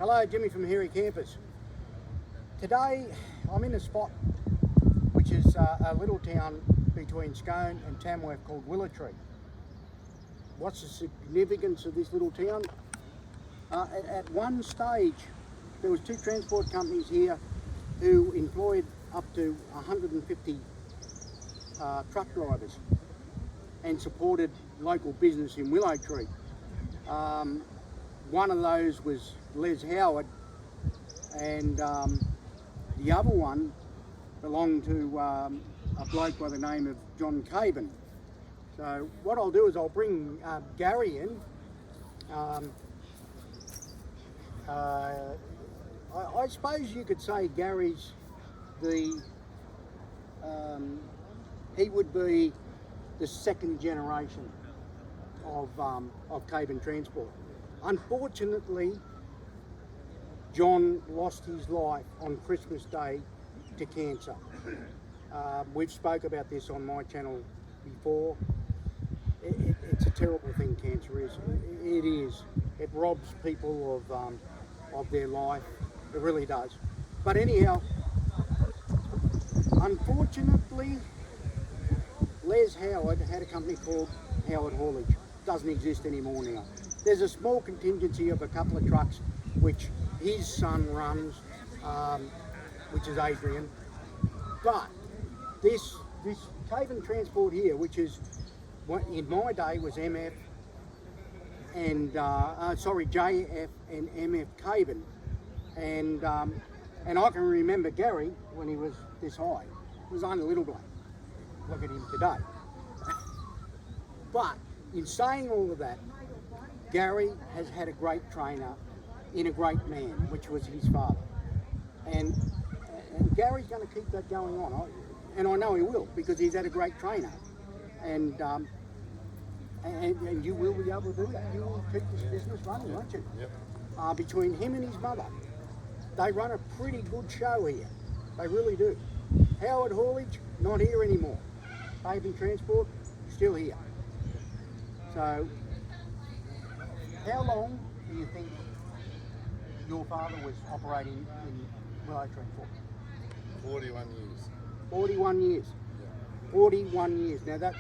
Hello, Jimmy from Hairy Campers. Today I'm in a spot which is a little town between Scone and Tamworth called Willow. What's the significance of this little town? At one stage there was two transport companies here who employed up to 150 truck drivers and supported local business in Willow. One of those was Les Howard, and the other one belonged to a bloke by the name of John Caban. So what I'll do is I'll bring Gary in. I suppose you could say Gary's he would be the second generation of Caban Transport. Unfortunately, John lost his life on Christmas Day to cancer. We've spoke about this on my channel before. It's a terrible thing, cancer is. It is. It robs people of their life. It really does. But anyhow, unfortunately, Les Howard had a company called Howard Haulage. Doesn't exist anymore now. There's a small contingency of a couple of trucks which his son runs, which is Adrian. But this Caban Transport here, which is what in my day was MF and JF and MF Caban, and I can remember Gary when he was this high. He was only a little bloke. Look at him today. But in saying all of that, Gary has had a great trainer in a great man, which was his father. And Gary's going to keep that going on. And I know he will, because he's had a great trainer. And you will be able to do that. You will keep this business running, won't you? Yep. Between him and his mother, they run a pretty good show here. They really do. Howard Haulage, not here anymore. Caban Transport, still here. So, how long do you think your father was operating in Willow for? 41 years. 41 years. Yeah. 41 years. Now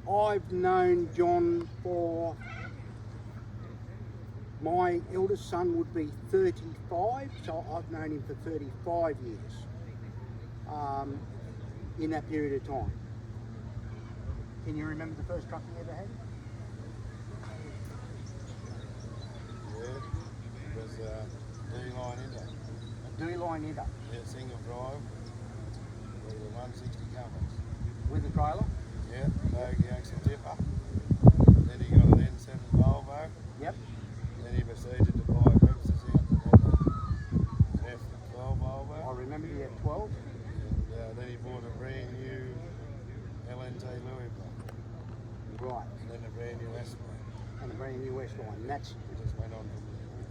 I've known John for, my eldest son would be 35, so I've known him for 35 years in that period of time. Can you remember the first truck you ever had? Yeah, it was a D-line Inter. A D-line Inter. Yeah, single drive with a 160 compass. With the trailer? Yeah, bogey axle tipper. Then he got an N7 Volvo. Yep. Then he proceeded to buy Webster's out and then F12 Volvo. I remember the F12. And then he bought a brand new LNT Louisville. Right. And then a brand new S-Line. And a brand new S-Line. And that's, We just went on from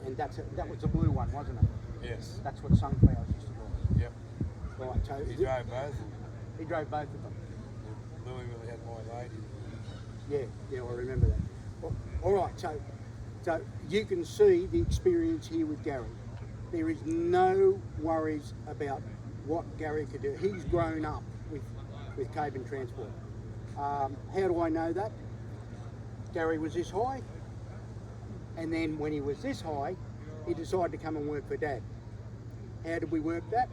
there. and that was the blue one, wasn't it? Yes. That's what Sunflowers used to drive. Yep. Right. So He drove both. he drove both of them. Louisville had my lady. Yeah, I remember that. Well, all right, so you can see the experience here with Gary. There is no worries about what Gary could do. He's grown up with Caban Transport. How do I know that? Gary was this high, and then when he was this high, he decided to come and work for Dad. How did we work that?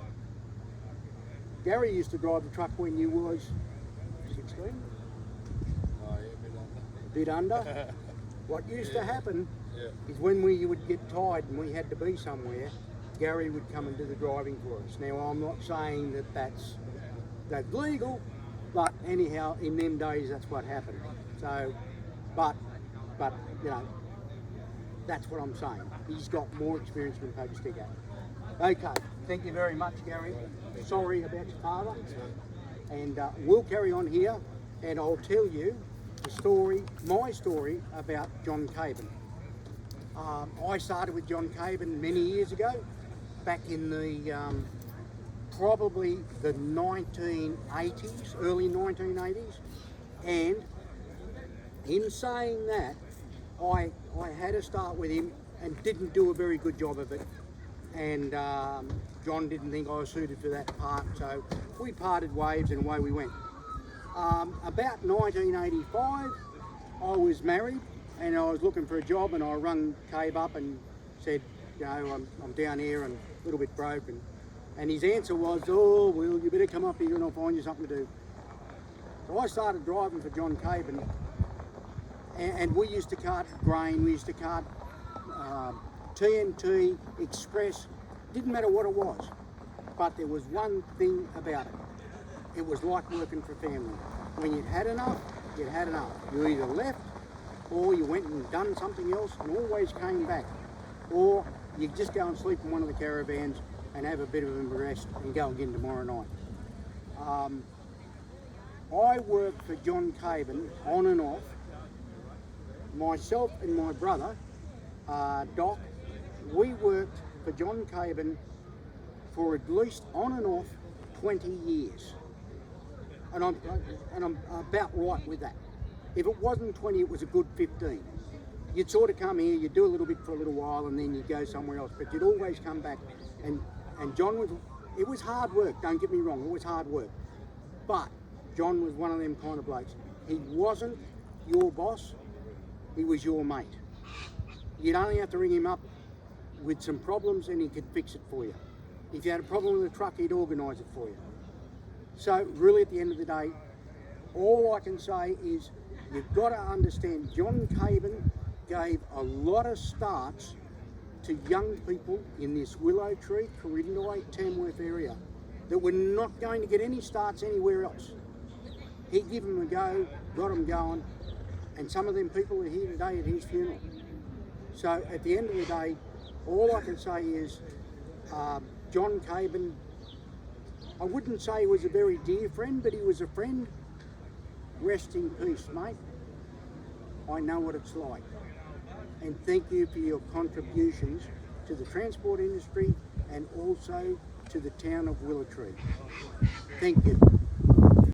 Gary used to drive the truck when you was 16? Oh, yeah, A bit under. What used to happen Yeah. is when we would get tired and we had to be somewhere, Gary would come and do the driving for us. Now, I'm not saying that that's legal, but anyhow, in them days, that's what happened. So, but you know, that's what I'm saying. He's got more experience than Pope Sticker. Okay, thank you very much, Gary. Sorry about your father. And we'll carry on here, and I'll tell you the story, my story about John Caban. I started with John Caban many years ago, back in the probably the 1980s, early 1980s, and in saying that, I had to start with him and didn't do a very good job of it and John didn't think I was suited for that part, so we parted ways and away we went. About 1985, I was married and I was looking for a job, and I rung Cabe up and said, you know, I'm down here and a little bit broke, and his answer was, oh, well, you better come up here and I'll find you something to do. So I started driving for John Caban, and we used to cart grain, we used to cart TNT, Express, didn't matter what it was. But there was one thing about it. It was like working for family. When you'd had enough, you'd had enough. You either left, or you went and done something else and always came back. Or you just go and sleep in one of the caravans and have a bit of a rest and go again tomorrow night. I worked for John Caban on and off. Myself and my brother, Doc, we worked for John Caban for at least on and off 20 years. And I'm about right with that. If it wasn't 20, it was a good 15. You'd sort of come here, you'd do a little bit for a little while, and then you'd go somewhere else, but you'd always come back. And John was, it was hard work, don't get me wrong, it was hard work. But John was one of them kind of blokes. He wasn't your boss, he was your mate. You'd only have to ring him up with some problems and he could fix it for you. If you had a problem with the truck, he'd organise it for you. So really at the end of the day, all I can say is you've got to understand John Caban gave a lot of starts to young people in this Willow Tree, Corindoi, Tamworth area that were not going to get any starts anywhere else. He gave them a go, got them going, and some of them people are here today at his funeral. So at the end of the day, all I can say is John Caban, I wouldn't say he was a very dear friend, but he was a friend. Rest in peace, mate. I know what it's like. And thank you for your contributions to the transport industry and also to the town of Willow Tree. Thank you.